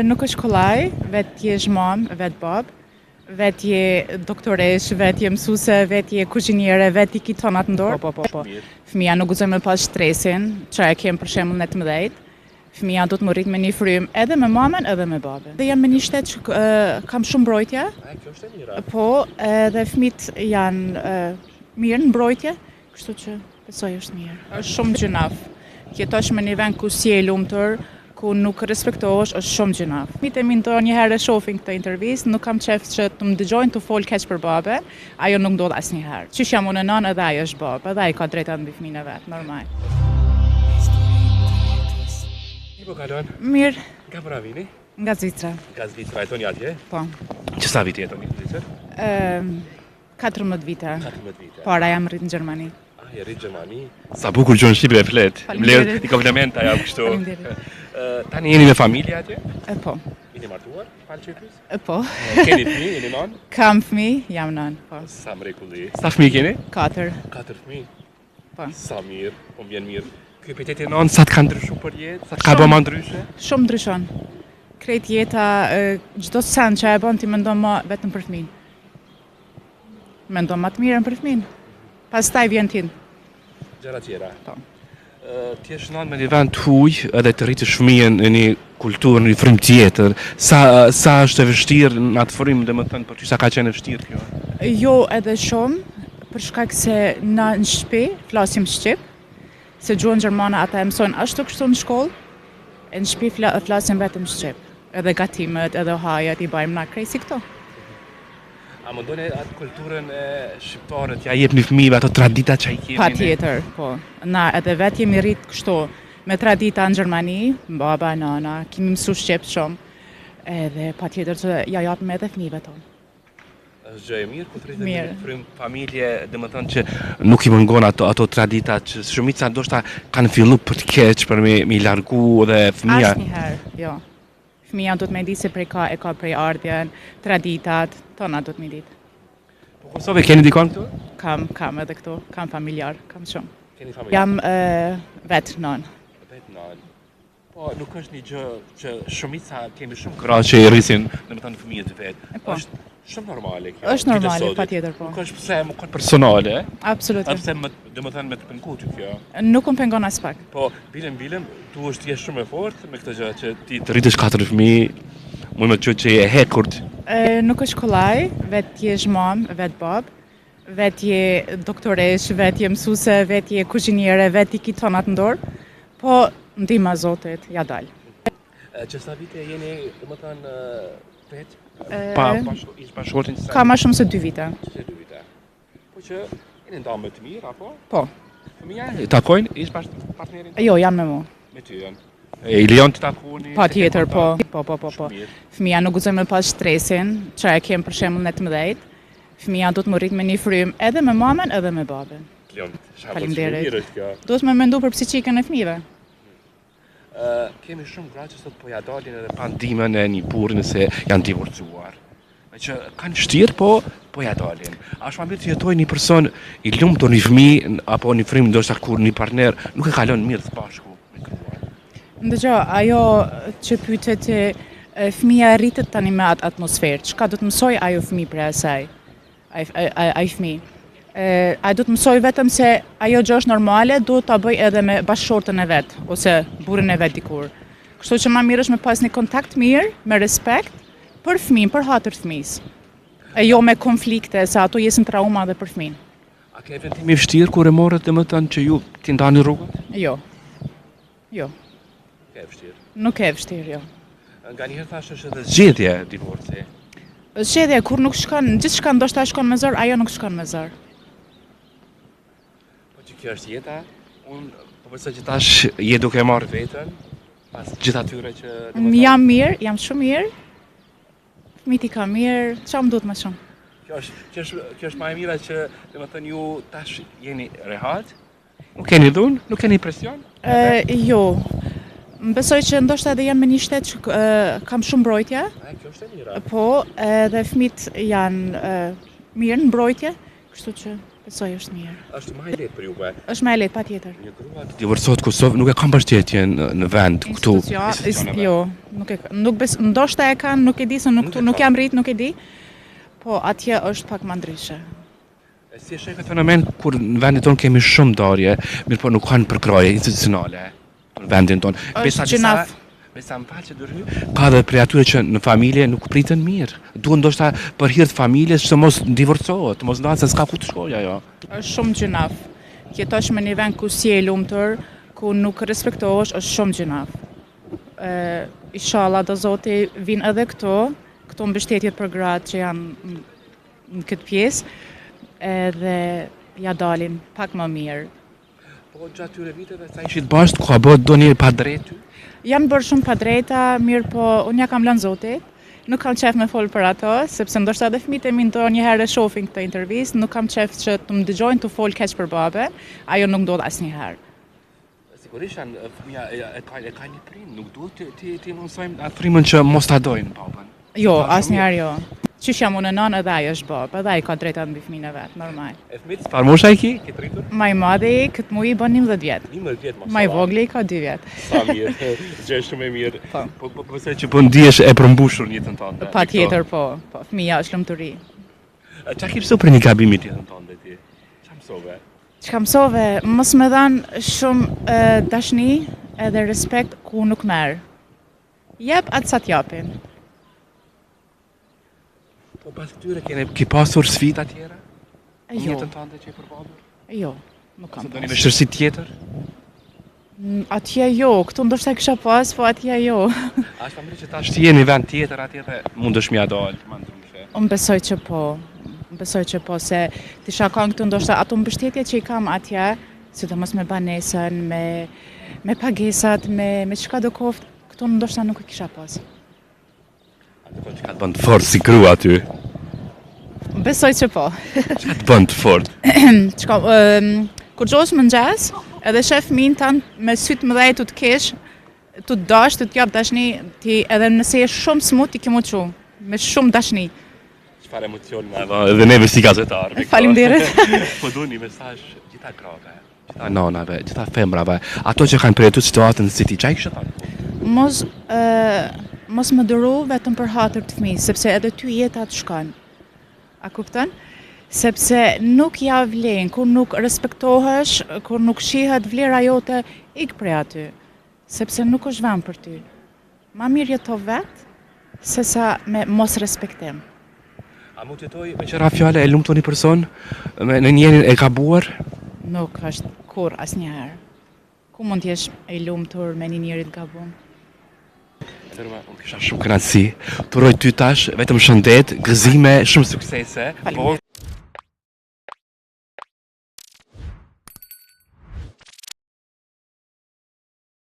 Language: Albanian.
Nuk është kollaj, vetë je mamë, vetë babë, vetë je doktoresh, vetë je mësuse, vetë je kuzhiniere, vetë i ki tonat në dorë. Po. Fëmija nuk guxon me pas stresin, që e kem për shembull 19. Fëmija do të më rrit me një frym edhe me mamën edhe me babën. Dhe jam me një shtet që kam shumë mbrojtje. Kjo është e mira. Po, edhe fëmit janë mirë në mbrojtje, kështu që besoj është mirë. Është shumë gjynaf. Jetosh me një vend ku si e lumtur, ku nuk respektohesh, është shumë gjynaf. Fëmijët e mi ndonjëherë shohin këtë intervistë, nuk kam qef që të më dëgjojnë të fol keq për babën, ajo nuk ndodh asnjëherë. Qysh jam unë nën edhe ajo është babë, edhe ai ka drejtat mbi fëmijën e vet, normal. Si po kalon? Mirë, Nga pra vini? nga Zvicra. Nga Zvicra, e toni atje? Po. Që sa viti jetoni në Zvicër? 14 vite. 14 vite. Para jam rrit në Gjermani. Je rrit Gjermani. Sa bukur gjuhën shqipe e flet. Faleminderit. I komplimenta jam kështu. Faleminderit. Tani jeni me familje atje? Po. Jeni martuar? Falë që e pyes? Po. Keni fëmijë, jeni nën? Kam fëmijë, jam nën. Po. Sa mrekulli. Sa fëmijë keni? 4. 4 fëmijë. Po. Sa mirë, po vjen mirë. Ky piteti nën sa të ka ndryshuar për jetë? Sa të ka bë më ndryshe? Shumë ndryshon. Krejt jeta, çdo sen që e bën ti mendon më vetëm për fëmin. Mendon më të mirën për fëmin. Pastaj vjen ti. Gjëra tjera. Po. Ti je nën me një vend të huaj edhe të rritësh fëmijën në një kulturë, në një frym tjetër. Sa është e vështirë në atë frym, domethënë, për ty sa ka qenë e vështirë kjo? Jo edhe shumë, për shkak se na në shtëpi flasim shqip, se gjuhën gjermane ata e mësojnë ashtu kështu në shkollë, e në shtëpi flasim vetëm shqip. Edhe gatimet, edhe hajat i bajmë na krejt si këto. A mundoni atë kulturën e shqiptare t'ja jepni fëmijëve ato tradita që ai kemi? Patjetër, po. Na edhe vetë jemi rrit kështu me tradita në Gjermani, baba, nana, kemi mësu shqip shumë, edhe patjetër që ja japim edhe fëmijëve tonë. Është gjë e mirë ku të rritet Mirë. në frym familje, domethënë që nuk i mungon ato tradita që shumica ndoshta kanë filluar për të keq për me largu dhe fëmia. Asnjëherë, jo. Fëmija do të me di se prej ka e ka prej ardhjen, traditat, tona do të me ditë. Po Kosovë keni dikon këtu? Kam edhe këtu, kam familjar, kam shumë. Keni familje? Jam vetë nën. Vetë nën. Po nuk është një gjë që shumica kemi shumë krahas që i rrisin, domethënë fëmijët vet. Po. Është shumë normale kjo. Është normale, ditësodit. patjetër, po. Nuk është pse më kon personale, Absolutisht. Pse domethënë me të penguar kjo. Nuk më pengon as pak. Po, bilem, tu është jesh shumë e fortë me këtë gjë që ti të rritesh 4 fëmijë, mund të thotë që je hekurt. Nuk është kollaj, vetë je mamë, vetë babë, vetë je doktoresh, vetë je mësuse, vetë je kuzhiniere, vetë i ki tonat në dorë, po ndihma Zotit, ja dal. Që sa vite jeni, domethënë vetë? Ish bashkëshortin që Ka më shumë se 2 vite. Se 2 vite. Po që jeni nda më të mirë, apo? Po. Fëmija, i takojnë, ish partnerin? Jo, janë me mua. Me ty janë. I lejon të takoni? Patjetër, po. Shumë mirë. Fëmija nuk guxon me pas stresin, që e kem për shembull 19. Fëmija do të më rrit me një frym edhe me mamën edhe me babën. Lejon, Faleminderit. mirë është kjo. Duhet me mendu për psiqikën e fëmijëve. Kemi shumë gra që sot po ja dalin edhe pa ndihmën e një burri nëse janë divorcuar. Me që kanë vështirë, po ja dalin. A është më mirë të jetojë një person i lumtur, një fëmijë apo një frymë ndoshta kur një partner nuk e kalon mirë së bashku me gruan. Ndëgjo, ajo që pyetet fëmija rritet tani me atë atmosferë, çka do të mësoj ajo fëmijë për asaj? Ai fëmijë. A do të mësoj vetëm se ajo gjë është normale, do ta bëj edhe me bashkëshortën e vet ose burrin e vet dikur. Kështu që më mirë është me pas një kontakt mirë, me respekt për fëmijën, për hatër fëmijës. E jo me konflikte, se ato jesin trauma edhe për fëmijën. A ke vendim i vështirë kur e morët domethënë që ju ti ndani rrugën? Jo. Jo. Ke vështirë. Nuk e vështirë, jo. Nganjëherë thash është edhe zgjedhje divorci. Zgjedhja kur nuk shkon, gjithçka ndoshta shkon me zor, ajo nuk shkon me zor. Kjo është jeta, unë po besoj që tash je duke marrë veten, pas gjithë atyre që... Jam mirë, jam shumë mirë, fëmijët i kam mirë, çfarë më duhet më shumë? Kjo është më e mira që domethënë ju tash jeni rehat, nuk keni dhunë, nuk keni presion? Jo, më besoj që ndoshta edhe jam me një shtet që kam shumë mbrojtje. Kjo është e mira. Po, edhe fëmijët janë mirë në mbrojtje, kështu që Besoj është mirë. Është më e lehtë për juve. Është më e lehtë patjetër. Një grua të divorcohet Kosovë nuk e ka mbështetjen në vend këtu. Jo, ndoshta e kanë, nuk e di se nuk jam rrit, nuk e di. Po atje është pak më ndryshe. Si e sheh këtë fenomen kur në vendin tonë kemi shumë ndarje, mirë po nuk kanë përkraje institucionale në vendin tonë. Besa më falë që dërhy, ka dhe prej atyre që në familje nuk pritën mirë. Duhen ndoshta për hir të familjes që mos divorcohet, mos ndahet se s'ka ku të shkojë ajo. Është shumë gjinaf. Jetosh me një vend ku si e lumtur, ku nuk respektohesh, është shumë gjinaf. Inshallah do Zoti vinë edhe këto mbështetje për gratë që janë në këtë pjesë, edhe ja dalin pak më mirë. Po gjatë tyre viteve sa ishit bashkë, ku a bë doni pa drejtë? Janë bërë shumë pa drejta, mirë po unë ja kam lënë Zotit. Nuk kam qef me folë për ato, sepse ndoshta edhe fëmijët e mi ndonjëherë shohin këtë intervistë, nuk kam qef që të më dëgjojnë të folë keq për babe, ajo nuk ndodh asnjëherë. Sigurisht fëmia e ka një prind, nuk duhet ti mësojmë atë frymën që mos ta dojnë babën. Jo, asnjëherë jo. Qysh jam unë nën edhe ajo është babë, edhe ai ka drejta mbi fëmijën e vet, normal. E fëmijët çfarë mosha i ke rritur? Më i madhi këtë muaj bën 11 vjet. 11 vjet më. Më i vogli ka 2 vjet. Sa mirë, gjë shumë e mirë. Po besoj që po ndihesh e përmbushur në jetën tënde. Patjetër po, fëmia është lumturi. Çfarë ke mësuar për një gabim në jetën tënde ti? Çfarë mësove? Çka mësove? Mos më dhan shumë dashni edhe respekt ku nuk merr. Jep atë sa t'japin. Po pas këtyre ke pasur sfida tjera? Jo. Në jetën tënde që e përballur? Jo, nuk kam. Do një vështirësi tjetër? Atje jo, këtu ndoshta kisha pas, po atje jo. A është mirë që tash ti je në vend tjetër atje dhe mundesh mja dalë, më ndryshe? Unë besoj që po. Besoj që po, se tisha kanë këtu ndoshta ato mbështetje që i kam atje, sidomos me banesën, me pagesat, me çka do koft, këtu ndoshta nuk e kisha pas. Atë që ka të bënd fort si grua aty? Besoj që po. Që ka të bënd fort? Kur gjosh më mëngjes, edhe shef fëmin tanë me sytë mëdhej të kesh, të dash, të t'jap dashni, edhe nëse je shumë smut, ti ke mu qu, me shumë dashni. Çfarë emocion me edhe neve si gazetar. Faleminderit. Po du një mesazh gjitha grave, gjitha nanave, gjitha femrave, ato që kanë përjetuar situatën si ti, çfarë kishe thënë? Mos më dëru vetëm për hatër të fëmijës, sepse edhe ty jeta të shkon. A kupton? Sepse nuk ja vlen, kur nuk respektohesh, kur nuk shihet vlera jote, ik prej aty. Sepse nuk është vend për ty. Ma mirë jeto vetë, sesa me mos respektim. A mund të jetoj me qëra fjale e lumtur një person në njerin e gabuar? Nuk është kur asnjëherë. Ku mund t'jesh e lumtur me një njeri të gabuar? Unë kisha shumë kënaqësi. Të uroj ty tash vetëm shëndet, gëzime, shumë suksese.